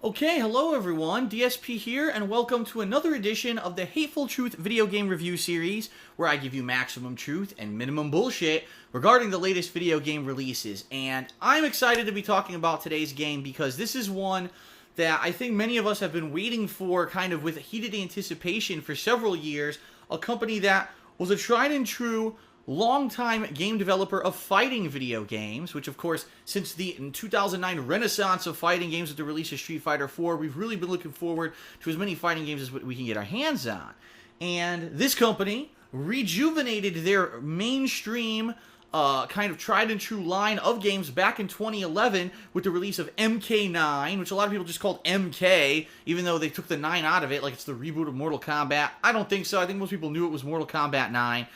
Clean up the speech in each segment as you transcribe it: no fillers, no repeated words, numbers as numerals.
Okay, hello everyone, DSP here, and welcome to another edition of the Hateful Truth video game review series, where I give you maximum truth and minimum bullshit regarding the latest video game releases. And I'm excited to be talking about today's game because this is one that I think many of us have been waiting for kind of with heated anticipation for several years. A company that was a tried and true longtime game developer of fighting video games, which of course, since the 2009 renaissance of fighting games with the release of Street Fighter 4, we've really been looking forward to as many fighting games as we can get our hands on. And this company rejuvenated their mainstream kind of tried and true line of games back in 2011 with the release of MK9, which a lot of people just called MK, even though they took the 9 out of it, like it's the reboot of Mortal Kombat. I don't think so. I think most people knew it was Mortal Kombat 9.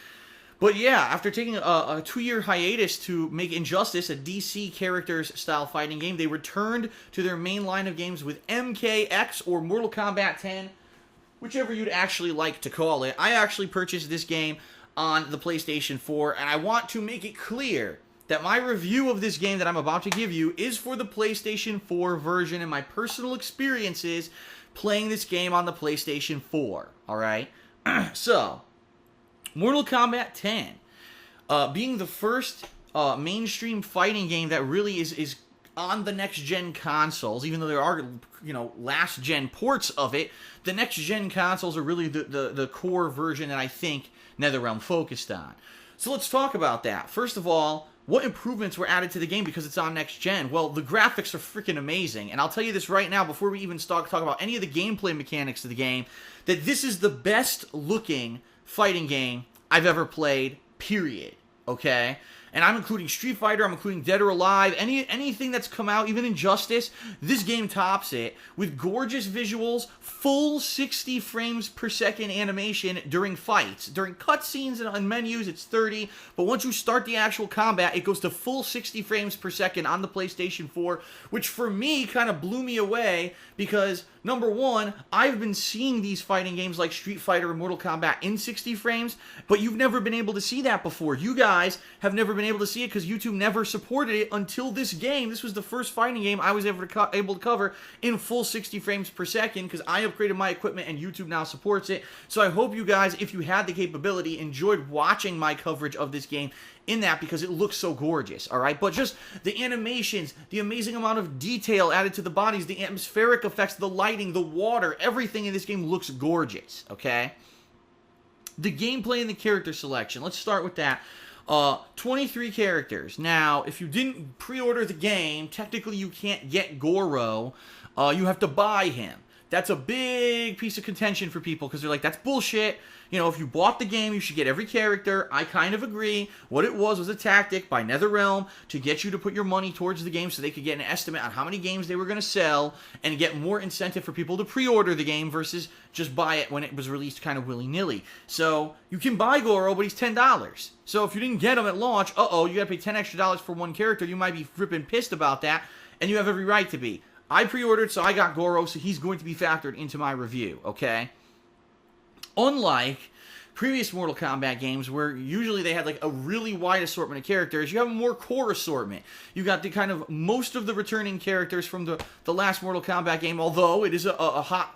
But yeah, after taking a 2-year hiatus to make Injustice, a DC characters style fighting game, they returned to their main line of games with MKX or Mortal Kombat 10, whichever you'd actually like to call it. I actually purchased this game on the PlayStation 4, and I want to make it clear that my review of this game that I'm about to give you is for the PlayStation 4 version and my personal experiences playing this game on the PlayStation 4, alright? So, Mortal Kombat 10, being the first mainstream fighting game that really is on the next-gen consoles, even though there are, last-gen ports of it, the next-gen consoles are really the core version that I think Netherrealm focused on. So let's talk about that. First of all, what improvements were added to the game because it's on next-gen? Well, the graphics are freaking amazing, and I'll tell you this right now before we even talk about any of the gameplay mechanics of the game, that this is the best-looking fighting game I've ever played, period, okay? And I'm including Street Fighter, I'm including Dead or Alive, anything that's come out, even Injustice, this game tops it with gorgeous visuals, full 60 frames per second animation during fights. During cutscenes and menus, it's 30, but once you start the actual combat, it goes to full 60 frames per second on the PlayStation 4, which for me kind of blew me away because, number one, I've been seeing these fighting games like Street Fighter and Mortal Kombat in 60 frames, but you've never been able to see that before. You guys have never been able to see it because YouTube never supported it until this game. This was the first fighting game I was ever able to cover in full 60 frames per second because I upgraded my equipment and YouTube now supports it. So I hope you guys, if you had the capability, enjoyed watching my coverage of this game in that because it looks so gorgeous, alright? But just the animations, the amazing amount of detail added to the bodies, the atmospheric effects, the lighting, the water, everything in this game looks gorgeous, okay? The gameplay and the character selection, let's start with that. 23 characters. Now, if you didn't pre-order the game, technically you can't get Goro. You have to buy him. That's a big piece of contention for people because they're like, that's bullshit. You know, if you bought the game, you should get every character. I kind of agree. What it was a tactic by Netherrealm to get you to put your money towards the game so they could get an estimate on how many games they were going to sell and get more incentive for people to pre-order the game versus just buy it when it was released kind of willy-nilly. So, you can buy Goro, but he's $10. So, if you didn't get him at launch, you got to pay $10 extra for one character. You might be flipping pissed about that, and you have every right to be. I pre-ordered, so I got Goro, so he's going to be factored into my review, okay? Unlike previous Mortal Kombat games where usually they had like a really wide assortment of characters, you have a more core assortment. You got the kind of most of the returning characters from the last Mortal Kombat game, although it is a hot,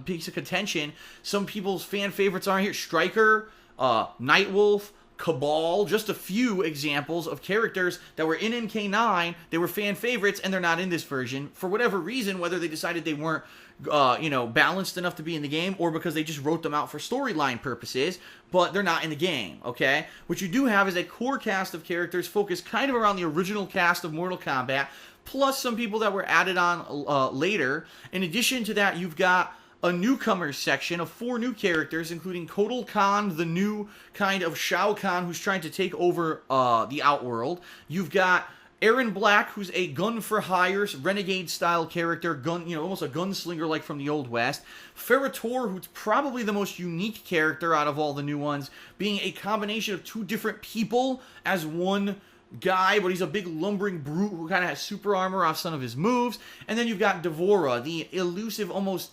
piece of contention. Some people's fan favorites aren't here. Stryker, Nightwolf, Cabal, just a few examples of characters that were in MK9, they were fan favorites, and they're not in this version. For whatever reason, whether they decided they weren't, balanced enough to be in the game, or because they just wrote them out for storyline purposes, but they're not in the game, okay? What you do have is a core cast of characters focused kind of around the original cast of Mortal Kombat, plus some people that were added on later. In addition to that, you've got a newcomers section of 4 new characters, including Kotal Khan, the new kind of Shao Kahn who's trying to take over the Outworld. You've got Aaron Black, who's a gun-for-hire, renegade-style character, almost a gunslinger like from the Old West. Ferrator, who's probably the most unique character out of all the new ones, being a combination of 2 different people as one guy, but he's a big lumbering brute who kind of has super armor off some of his moves. And then you've got Devora, the elusive, almost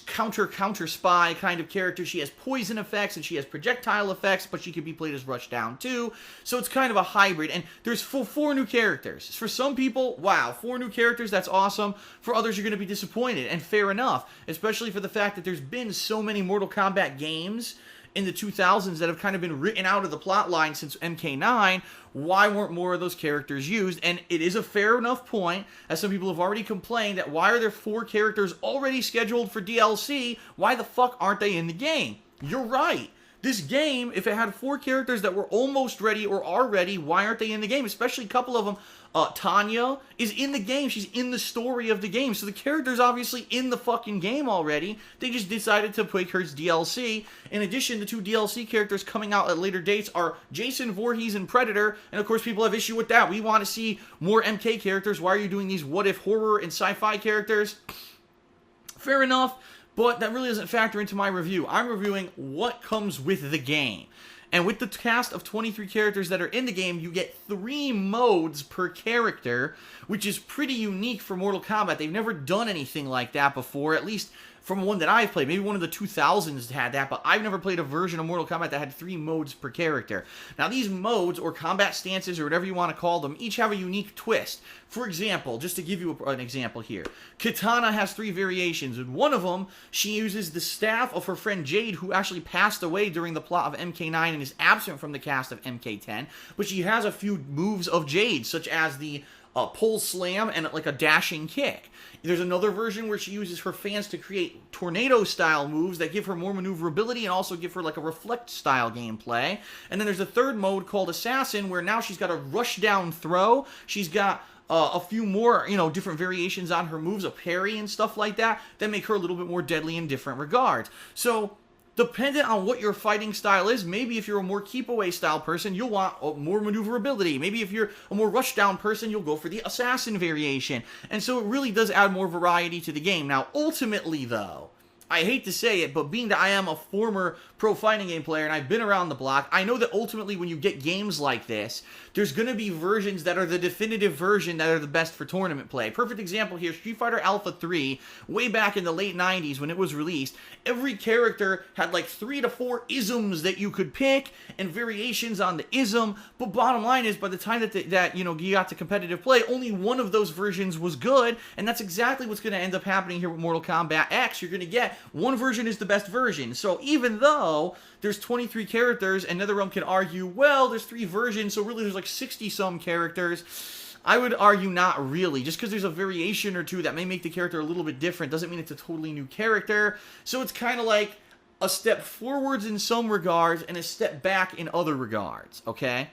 counter spy kind of character. She has poison effects and she has projectile effects, but she can be played as Rushdown too. So it's kind of a hybrid. And there's four new characters. For some people, wow, 4 new characters, that's awesome. For others, you're going to be disappointed, and fair enough, especially for the fact that there's been so many Mortal Kombat games in the 2000s that have kind of been written out of the plot line since MK9. Why weren't more of those characters used? And it is a fair enough point, as some people have already complained, that why are there 4 characters already scheduled for DLC? Why the fuck aren't they in the game? You're right. This game, if it had 4 characters that were almost ready or are ready, why aren't they in the game? Especially a couple of them. Tanya is in the game. She's in the story of the game. So the character's obviously in the fucking game already. They just decided to put her as DLC. In addition, the 2 DLC characters coming out at later dates are Jason Voorhees and Predator. And of course, people have issue with that. We want to see more MK characters. Why are you doing these what-if horror and sci-fi characters? Fair enough. But that really doesn't factor into my review. I'm reviewing what comes with the game. And with the cast of 23 characters that are in the game, you get 3 modes per character, which is pretty unique for Mortal Kombat. They've never done anything like that before, at least from one that I've played. Maybe one of the 2000s had that, but I've never played a version of Mortal Kombat that had 3 modes per character. Now, these modes, or combat stances, or whatever you want to call them, each have a unique twist. For example, just to give you an example here, Kitana has 3 variations. In one of them, she uses the staff of her friend Jade, who actually passed away during the plot of MK9 and is absent from the cast of MK10, but she has a few moves of Jade, such as the pull slam and like a dashing kick. There's another version where she uses her fans to create tornado-style moves that give her more maneuverability and also give her like a reflect-style gameplay. And then there's a third mode called Assassin, where now she's got a rush-down throw. She's got a few more, different variations on her moves, a parry and stuff like that make her a little bit more deadly in different regards. So, dependent on what your fighting style is, maybe if you're a more keep-away style person, you'll want more maneuverability. Maybe if you're a more rush-down person, you'll go for the assassin variation. And so it really does add more variety to the game. Now, ultimately, though, I hate to say it, but being that I am a former pro fighting game player and I've been around the block, I know that ultimately when you get games like this, there's going to be versions that are the definitive version that are the best for tournament play. Perfect example here, Street Fighter Alpha 3, way back in the late 90s when it was released, every character had like 3 to 4 isms that you could pick and variations on the ism, but bottom line is by the time that you got to competitive play, only one of those versions was good, and that's exactly what's going to end up happening here with Mortal Kombat X. You're going to get one version is the best version. So even though there's 23 characters, and Netherrealm can argue, well, there's 3 versions, so really there's like 60-some characters, I would argue not really. Just because there's a variation or 2 that may make the character a little bit different doesn't mean it's a totally new character. So it's kind of like a step forwards in some regards and a step back in other regards, okay?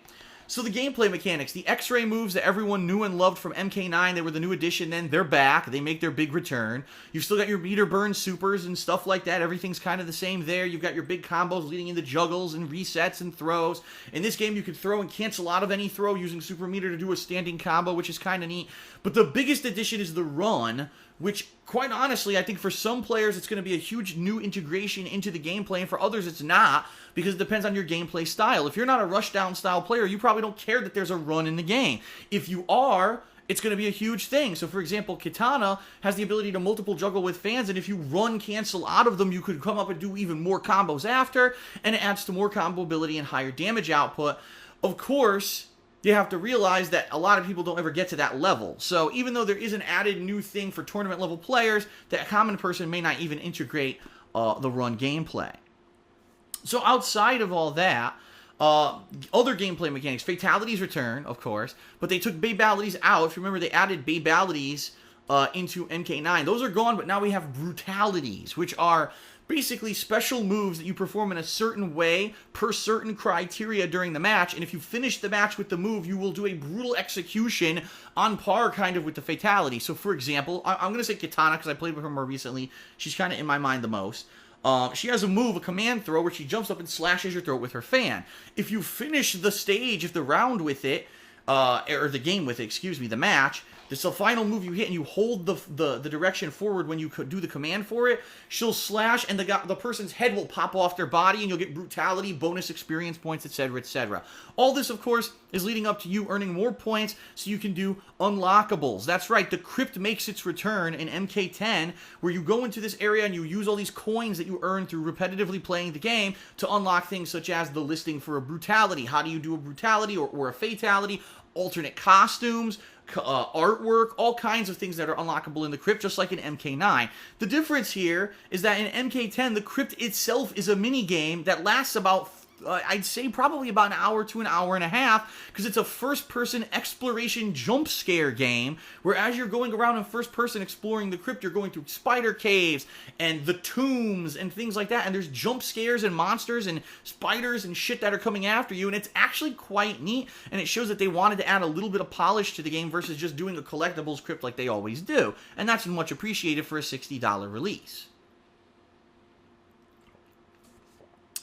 So the gameplay mechanics, the X-ray moves that everyone knew and loved from MK9, they were the new addition, then they're back, they make their big return. You've still got your meter burn supers and stuff like that, everything's kind of the same there. You've got your big combos leading into juggles and resets and throws. In this game, you can throw and cancel out of any throw using super meter to do a standing combo, which is kind of neat. But the biggest addition is the run, which, quite honestly, I think for some players it's going to be a huge new integration into the gameplay, and for others it's not, because it depends on your gameplay style. If you're not a rushdown style player, you probably don't care that there's a run in the game. If you are, it's going to be a huge thing. So, for example, Kitana has the ability to multiple juggle with fans, and if you run cancel out of them, you could come up and do even more combos after, and it adds to more combo ability and higher damage output. Of course, you have to realize that a lot of people don't ever get to that level. So even though there is an added new thing for tournament level players, that common person may not even integrate the run gameplay. So outside of all that, other gameplay mechanics, fatalities return, of course, but they took babalities out. If you remember, they added babalities into MK9. Those are gone, but now we have brutalities, which are basically special moves that you perform in a certain way per certain criteria during the match, and if you finish the match with the move, you will do a brutal execution on par kind of with the fatality. So for example, I'm going to say Kitana because I played with her more recently. She's kind of in my mind the most. She has a move, a command throw, where she jumps up and slashes your throat with her fan. If you finish the stage, if the round with it, or the game with it, excuse me, the match, this is the final move you hit, and you hold the direction forward when you do the command for it, she'll slash, and the person's head will pop off their body, and you'll get brutality, bonus experience points, etc., etc. All this, of course, is leading up to you earning more points so you can do unlockables. That's right, the crypt makes its return in MK10, where you go into this area and you use all these coins that you earn through repetitively playing the game to unlock things such as the listing for a brutality. How do you do a brutality or a fatality? Alternate costumes, artwork, all kinds of things that are unlockable in the crypt, just like in MK9. The difference here is that in MK10, the crypt itself is a mini game that lasts about I'd say probably about an hour to an hour and a half, because it's a first-person exploration jump scare game, where as you're going around in first-person exploring the crypt, you're going through spider caves and the tombs and things like that, and there's jump scares and monsters and spiders and shit that are coming after you, and it's actually quite neat, and it shows that they wanted to add a little bit of polish to the game versus just doing a collectibles crypt like they always do, and that's much appreciated for a $60 release.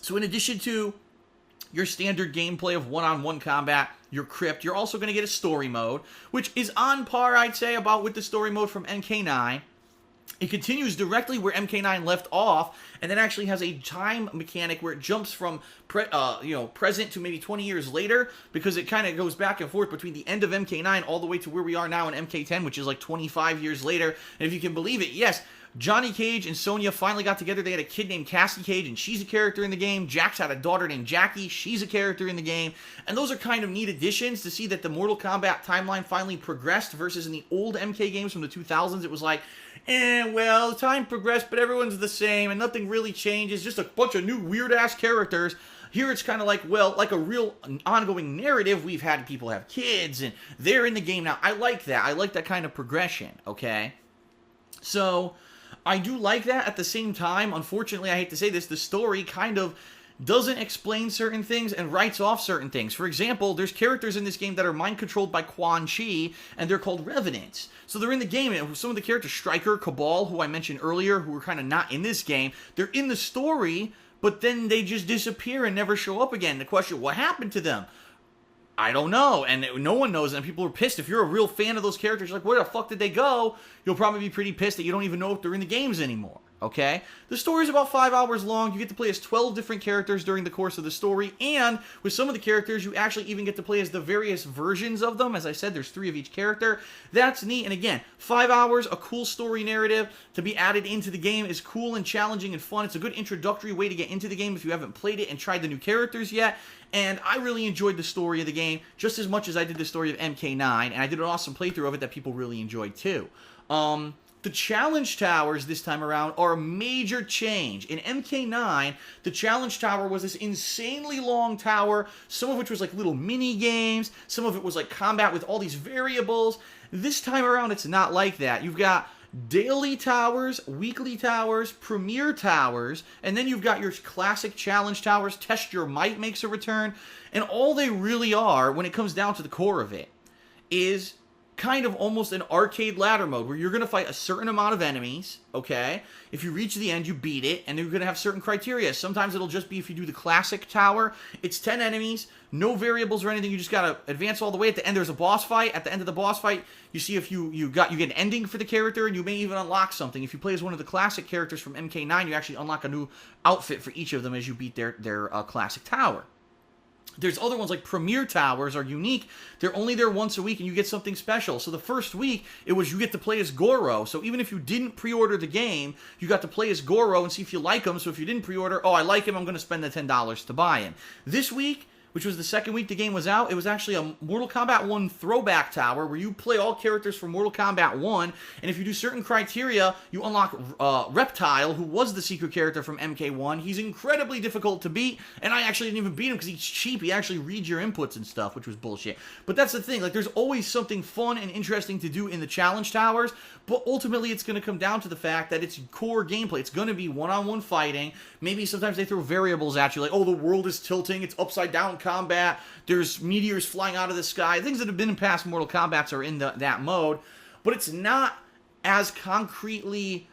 So in addition to your standard gameplay of one-on-one combat, your crypt, you're also going to get a story mode, which is on par, I'd say, about with the story mode from MK9. It continues directly where MK9 left off, and then actually has a time mechanic where it jumps from present to maybe 20 years later, because it kind of goes back and forth between the end of MK9 all the way to where we are now in MK10, which is like 25 years later. And if you can believe it, yes, Johnny Cage and Sonya finally got together. They had a kid named Cassie Cage, and she's a character in the game. Jax had a daughter named Jackie. She's a character in the game. And those are kind of neat additions to see that the Mortal Kombat timeline finally progressed, versus in the old MK games from the 2000s, it was like, well, time progressed, but everyone's the same, and nothing really changes. Just a bunch of new weird-ass characters. Here it's kind of like, well, like a real ongoing narrative. We've had people have kids, and they're in the game now. I like that. I like that kind of progression, okay? So I do like that. At the same time, unfortunately, I hate to say this, the story kind of doesn't explain certain things and writes off certain things. For example, there's characters in this game that are mind-controlled by Quan Chi, and they're called Revenants. So they're in the game, and some of the characters, Stryker, Cabal, who I mentioned earlier, who are kind of not in this game, they're in the story, but then they just disappear and never show up again. The question, what happened to them? I don't know, and no one knows, and people are pissed. If you're a real fan of those characters, you're like, where the fuck did they go? You'll probably be pretty pissed that you don't even know if they're in the games anymore, okay? The story is about 5 hours long. You get to play as 12 different characters during the course of the story, and with some of the characters, you actually even get to play as the various versions of them. As I said, there's 3 of each character. That's neat, and again, 5 hours, a cool story narrative to be added into the game is cool and challenging and fun. It's a good introductory way to get into the game if you haven't played it and tried the new characters yet. And I really enjoyed the story of the game just as much as I did the story of MK9, and I did an awesome playthrough of it that people really enjoyed too. The challenge towers this time around are a major change. In MK9, the challenge tower was this insanely long tower, some of which was like little mini games, some of it was like combat with all these variables. This time around, it's not like that. You've got daily towers, weekly towers, premier towers, and then you've got your classic challenge towers. Test Your Might makes a return, and all they really are, when it comes down to the core of it, is kind of almost an arcade ladder mode where you're going to fight a certain amount of enemies, okay? If you reach the end, you beat it, and you're going to have certain criteria. Sometimes it'll just be, if you do the classic tower, it's 10 enemies, no variables or anything, you just got to advance all the way. At the end, there's a boss fight. At the end of the boss fight, you see if you get an ending for the character, and you may even unlock something. If you play as one of the classic characters from MK9, you actually unlock a new outfit for each of them as you beat their classic tower. There's other ones like Premier Towers are unique. They're only there once a week, and you get something special. So the first week, it was you get to play as Goro. So even if you didn't pre-order the game, you got to play as Goro and see if you like him. So if you didn't pre-order, oh, I like him, I'm going to spend the $10 to buy him. This week, which was the second week the game was out, it was actually a Mortal Kombat 1 throwback tower where you play all characters from Mortal Kombat 1, and if you do certain criteria, you unlock Reptile, who was the secret character from MK1. He's incredibly difficult to beat, and I actually didn't even beat him because he's cheap. He actually reads your inputs and stuff, which was bullshit. But that's the thing, like, there's always something fun and interesting to do in the challenge towers, but ultimately it's going to come down to the fact that it's core gameplay. It's going to be one-on-one fighting. Maybe sometimes they throw variables at you, like, oh, the world is tilting, it's upside down combat, there's meteors flying out of the sky. Things that have been in past Mortal Kombats are in that mode, but it's not as concretely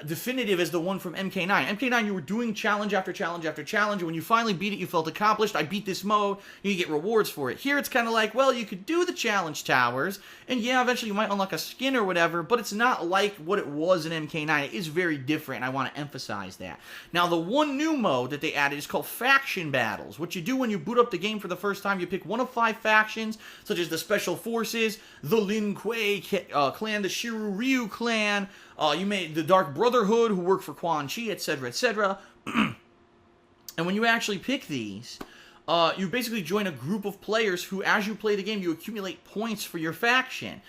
definitive as the one from MK9. MK9, you were doing challenge after challenge after challenge, and when you finally beat it, you felt accomplished. I beat this mode, and you get rewards for it. Here, it's kind of like, well, you could do the challenge towers, and yeah, eventually you might unlock a skin or whatever, but it's not like what it was in MK9. It is very different, and I want to emphasize that. Now, the one new mode that they added is called Faction Battles. What you do when you boot up the game for the first time, you pick one of 5 factions, such as the Special Forces, the Lin Kuei clan, the Shiru Ryu clan, you made the Dark Brotherhood, who work for Quan Chi, etc., etc. And when you actually pick these, you basically join a group of players who, as you play the game, you accumulate points for your faction.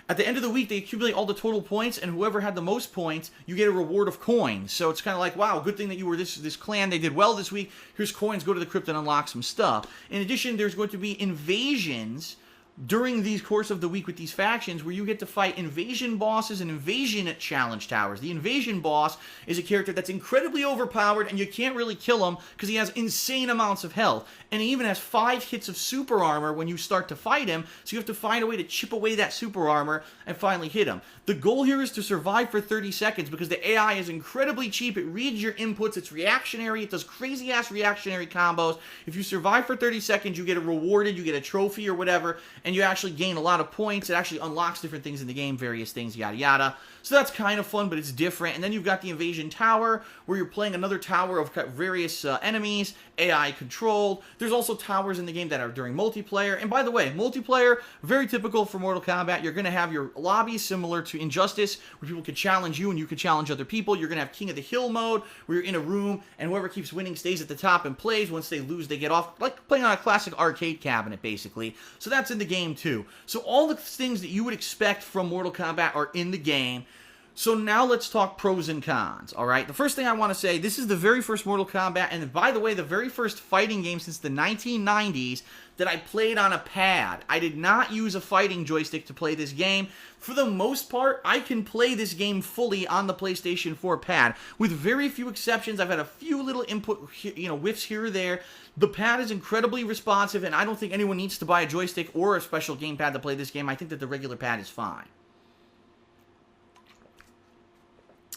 At the end of the week, they accumulate all the total points, and whoever had the most points, you get a reward of coins. So it's kind of like, wow, good thing that you were this clan. They did well this week. Here's coins. Go to the crypt and unlock some stuff. In addition, there's going to be invasions during the course of the week with these factions, where you get to fight invasion bosses and invasion challenge towers. The invasion boss is a character that's incredibly overpowered, and you can't really kill him because he has insane amounts of health. And he even has 5 hits of super armor when you start to fight him, so you have to find a way to chip away that super armor and finally hit him. The goal here is to survive for 30 seconds because the AI is incredibly cheap. It reads your inputs, it's reactionary, it does crazy-ass reactionary combos. If you survive for 30 seconds, you get rewarded, you get a trophy or whatever, and you actually gain a lot of points. It actually unlocks different things in the game, various things, yada yada. So that's kind of fun, but it's different. And then you've got the Invasion Tower, where you're playing another tower of various enemies, AI controlled. There's also towers in the game that are during multiplayer. And by the way, multiplayer, very typical for Mortal Kombat. You're going to have your lobby similar to Injustice, where people could challenge you and you could challenge other people. You're going to have King of the Hill mode, where you're in a room and whoever keeps winning stays at the top and plays. Once they lose, they get off, like playing on a classic arcade cabinet, basically. So that's in the game too. So all the things that you would expect from Mortal Kombat are in the game. So now let's talk pros and cons, alright? The first thing I want to say, this is the very first Mortal Kombat, and by the way, the very first fighting game since the 1990s that I played on a pad. I did not use a fighting joystick to play this game. For the most part, I can play this game fully on the PlayStation 4 pad, with very few exceptions. I've had a few little input, whiffs here or there. The pad is incredibly responsive, and I don't think anyone needs to buy a joystick or a special gamepad to play this game. I think that the regular pad is fine.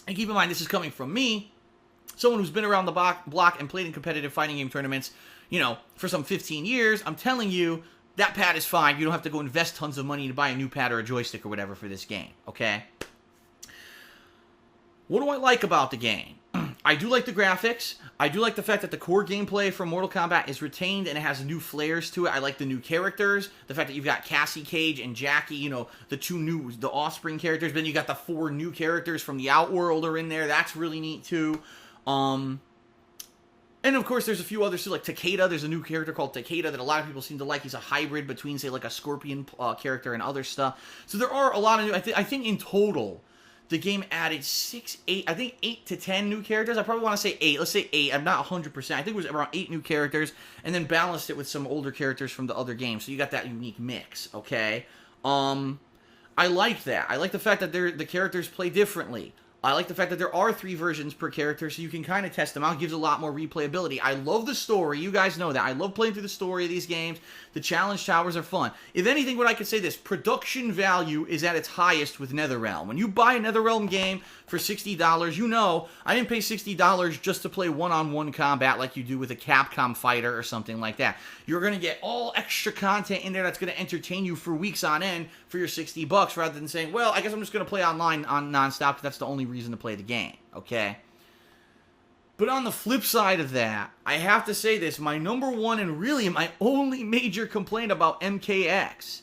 And keep in mind, this is coming from me, someone who's been around the block and played in competitive fighting game tournaments, for some 15 years. I'm telling you, that pad is fine. You don't have to go invest tons of money to buy a new pad or a joystick or whatever for this game, okay? What do I like about the game? I do like the graphics. I do like the fact that the core gameplay from Mortal Kombat is retained and it has new flares to it. I like the new characters. The fact that you've got Cassie Cage and Jackie, the Offspring characters. Then you got the 4 new characters from the Outworld are in there. That's really neat too. And of course, there's a few others too, like Takeda. There's a new character called Takeda that a lot of people seem to like. He's a hybrid between, say, like a Scorpion character and other stuff. So there are a lot of new. I think in total, the game added 8 to 10 new characters. I probably want to say 8. Let's say 8. I'm not 100%. I think it was around 8 new characters, and then balanced it with some older characters from the other games. So you got that unique mix, okay? I like that. I like the fact that the characters play differently. I like the fact that there are 3 versions per character, so you can kind of test them out. It gives a lot more replayability. I love the story. You guys know that. I love playing through the story of these games. The challenge towers are fun. If anything, what I could say this, production value is at its highest with Netherrealm. When you buy a Netherrealm game for $60, I didn't pay $60 just to play one-on-one combat like you do with a Capcom fighter or something like that. You're going to get all extra content in there that's going to entertain you for weeks on end for your $60 rather than saying, well, I guess I'm just going to play online on nonstop because that's the only reason to play the game, okay? But on the flip side of that, I have to say this, my number one and really my only major complaint about MKX,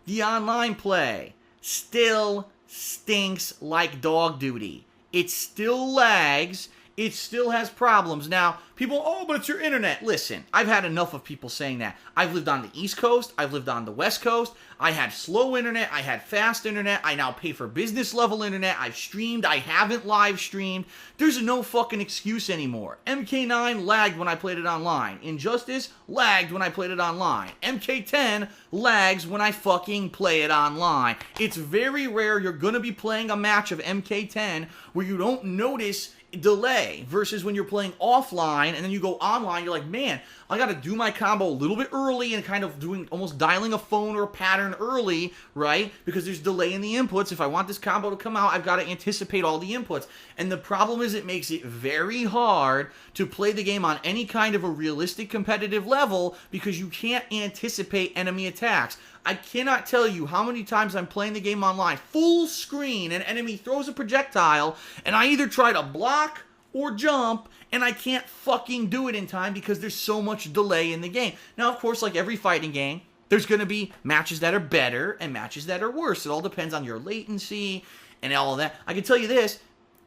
the online play still stinks like dog duty. It still lags. It still has problems. Now, people, oh, but it's your internet. Listen, I've had enough of people saying that. I've lived on the East Coast. I've lived on the West Coast. I had slow internet. I had fast internet. I now pay for business level internet. I've streamed. I haven't live streamed. There's no fucking excuse anymore. MK9 lagged when I played it online. Injustice lagged when I played it online. MK10 lags when I fucking play it online. It's very rare you're going to be playing a match of MK10 where you don't notice delay versus when you're playing offline and then you go online, you're like, man, I got to do my combo a little bit early and kind of doing almost dialing a phone or a pattern early, right? Because there's delay in the inputs. If I want this combo to come out, I've got to anticipate all the inputs. And the problem is it makes it very hard to play the game on any kind of a realistic competitive level because you can't anticipate enemy attacks. I cannot tell you how many times I'm playing the game online, full screen, an enemy throws a projectile, and I either try to block or jump, and I can't fucking do it in time because there's so much delay in the game. Now, of course, like every fighting game, there's going to be matches that are better and matches that are worse. It all depends on your latency and all of that. I can tell you this,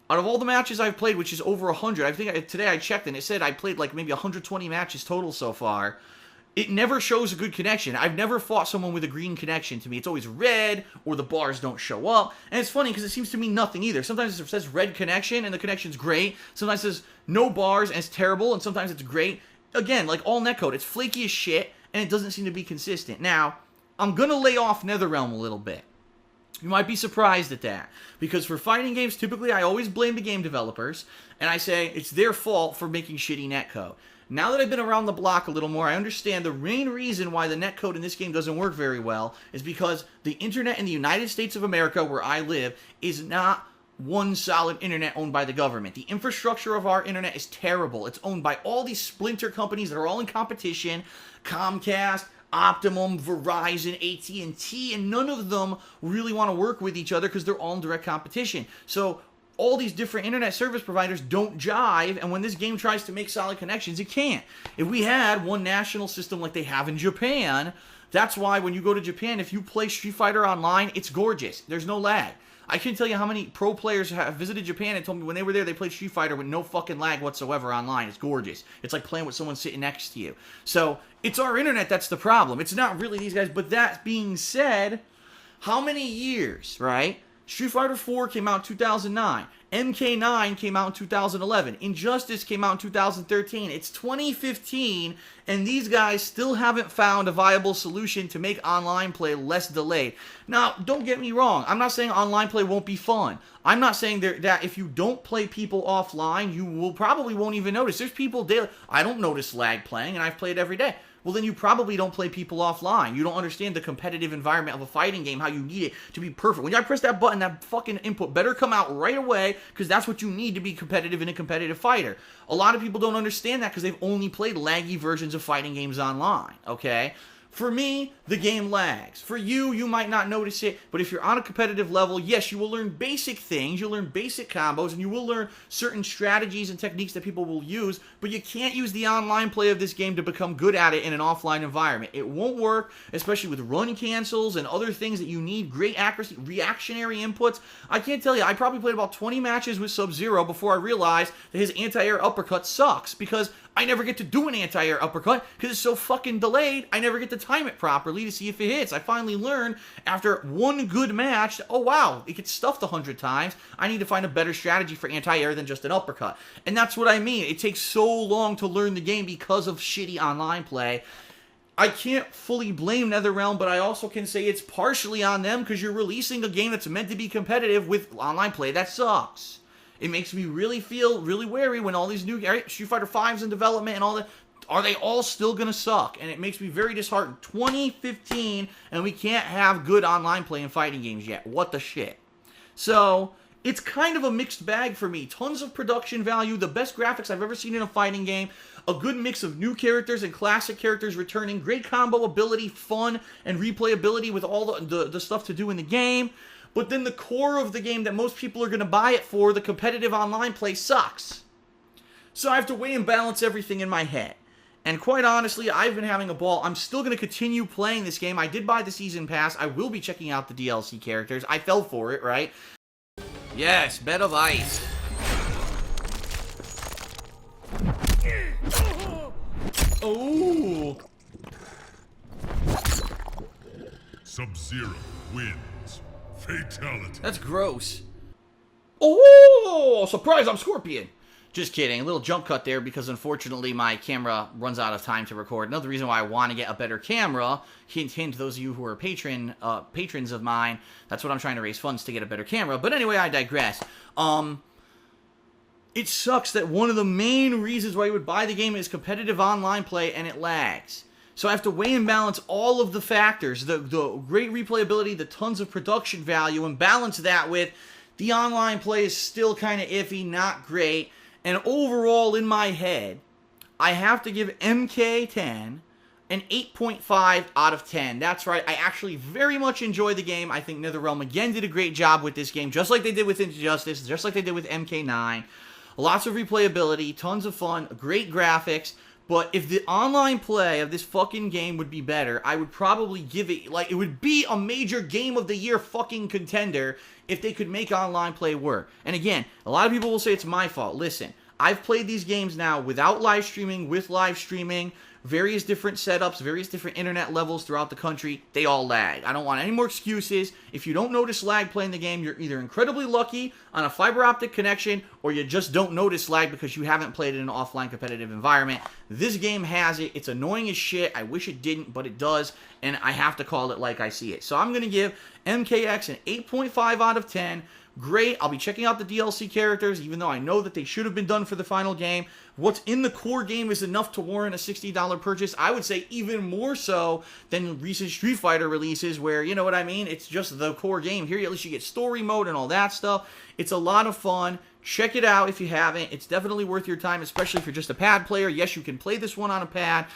out of all the matches I've played, which is over 100, I think today I checked and it said I played like maybe 120 matches total so far. It never shows a good connection. I've never fought someone with a green connection to me. It's always red, or the bars don't show up. And it's funny because it seems to mean nothing either. Sometimes it says red connection, and the connection's great. Sometimes it says no bars, and it's terrible. And sometimes it's great. Again, like all NetKODE, it's flaky as shit, and it doesn't seem to be consistent. Now, I'm going to lay off Netherrealm a little bit. You might be surprised at that. Because for fighting games, typically I always blame the game developers, and I say it's their fault for making shitty NetKODE. Now that I've been around the block a little more, I understand the main reason why the NetKODE in this game doesn't work very well is because the internet in the United States of America, where I live, is not one solid internet owned by the government. The infrastructure of our internet is terrible. It's owned by all these splinter companies that are all in competition, Comcast, Optimum, Verizon, AT&T, and none of them really want to work with each other because they're all in direct competition. So all these different internet service providers don't jive, and when this game tries to make solid connections, it can't. If we had one national system like they have in Japan, that's why when you go to Japan, if you play Street Fighter online, it's gorgeous. There's no lag. I can't tell you how many pro players have visited Japan and told me when they were there, they played Street Fighter with no fucking lag whatsoever online. It's gorgeous. It's like playing with someone sitting next to you. So it's our internet that's the problem. It's not really these guys. But that being said, how many years, right? Street Fighter 4 came out in 2009. MK9 came out in 2011. Injustice came out in 2013. It's 2015, and these guys still haven't found a viable solution to make online play less delayed. Now, don't get me wrong. I'm not saying online play won't be fun. I'm not saying that if you don't play people offline, you will probably won't even notice. There's people daily. I don't notice lag playing, and I've played every day. Well, then you probably don't play people offline. You don't understand the competitive environment of a fighting game, how you need it to be perfect. When I press that button, that fucking input better come out right away, because that's what you need to be competitive in a competitive fighter. A lot of people don't understand that because they've only played laggy versions of fighting games online, okay? For me, the game lags. For you, you might not notice it, but if you're on a competitive level, yes, you will learn basic things, you'll learn basic combos, and you will learn certain strategies and techniques that people will use, but you can't use the online play of this game to become good at it in an offline environment. It won't work, especially with run cancels and other things that you need, great accuracy, reactionary inputs. I can't tell you, I probably played about 20 matches with Sub-Zero before I realized that his anti-air uppercut sucks, because I never get to do an anti-air uppercut because it's so fucking delayed. I never get to time it properly to see if it hits. I finally learned after one good match, oh wow, it gets stuffed 100 times. I need to find a better strategy for anti-air than just an uppercut. And that's what I mean. It takes so long to learn the game because of shitty online play. I can't fully blame Netherrealm, but I also can say it's partially on them because you're releasing a game that's meant to be competitive with online play that sucks. It makes me really feel really wary when all these new Street Fighter 5's in development and all that. Are they all still going to suck? And it makes me very disheartened. 2015, and we can't have good online play in fighting games yet. What the shit? So, it's kind of a mixed bag for me. Tons of production value, the best graphics I've ever seen in a fighting game, a good mix of new characters and classic characters returning, great combo ability, fun, and replayability with all the stuff to do in the game. But then the core of the game that most people are going to buy it for, the competitive online play, sucks. So I have to weigh and balance everything in my head. And quite honestly, I've been having a ball. I'm still going to continue playing this game. I did buy the Season Pass. I will be checking out the DLC characters. I fell for it, right? Yes, Bed of Ice. Oh! Sub-Zero wins. Fatality. That's gross. Oh! Surprise, I'm Scorpion! Just kidding. A little jump cut there because unfortunately my camera runs out of time to record. Another reason why I want to get a better camera, hint hint, those of you who are patrons of mine, that's what I'm trying to raise funds to get a better camera. But anyway, I digress. it sucks that one of the main reasons why you would buy the game is competitive online play, and it lags. So I have to weigh and balance all of the factors, the great replayability, the tons of production value, and balance that with the online play is still kind of iffy, not great. And overall, in my head, I have to give MK10 an 8.5 out of 10. That's right, I actually very much enjoy the game. I think Netherrealm again did a great job with this game, just like they did with Injustice, just like they did with MK9. Lots of replayability, tons of fun, great graphics. But if the online play of this fucking game would be better, I would probably give it, like, it would be a major game of the year fucking contender if they could make online play work. And again, a lot of people will say it's my fault. Listen, I've played these games now without live streaming, with live streaming, various different setups, various different internet levels throughout the country. They all lag. I don't want any more excuses. If you don't notice lag playing the game, you're either incredibly lucky on a fiber optic connection, or you just don't notice lag because you haven't played in an offline competitive environment. This game has it. It's annoying as shit. I wish it didn't, but it does, and I have to call it like I see it. So I'm going to give MKX an 8.5 out of 10. Great. I'll be checking out the DLC characters, even though I know that they should have been done for the final game. What's in the core game is enough to warrant a $60 purchase. I would say even more so than recent Street Fighter releases where, you know what I mean, it's just the core game. Here, at least you get story mode and all that stuff. It's a lot of fun. Check it out if you haven't. It's definitely worth your time, especially if you're just a pad player. Yes, you can play this one on a pad.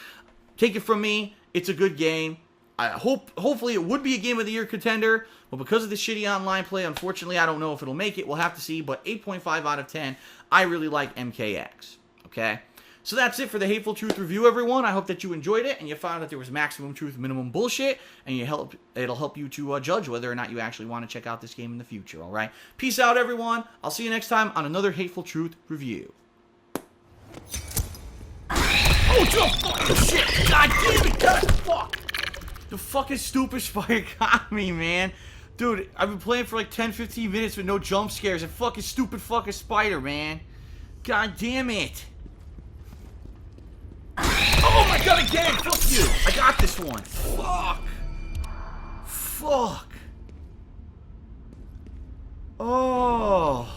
Take it from me, it's a good game. Hopefully it would be a Game of the Year contender, but because of the shitty online play, unfortunately, I don't know if it'll make it. We'll have to see, but 8.5 out of 10. I really like MKX, okay? So that's it for the Hateful Truth review, everyone. I hope that you enjoyed it, and you found that there was maximum truth, minimum bullshit, and it'll help you to judge whether or not you actually want to check out this game in the future, all right? Peace out, everyone. I'll see you next time on another Hateful Truth review. Oh, shit! God damn it! God, fuck! The fucking stupid spider got me, man. Dude, I've been playing for like 10-15 minutes with no jump scares. A fucking stupid fucking spider, man. God damn it. Oh my god, again! Fuck you! I got this one. Fuck. Fuck. Oh.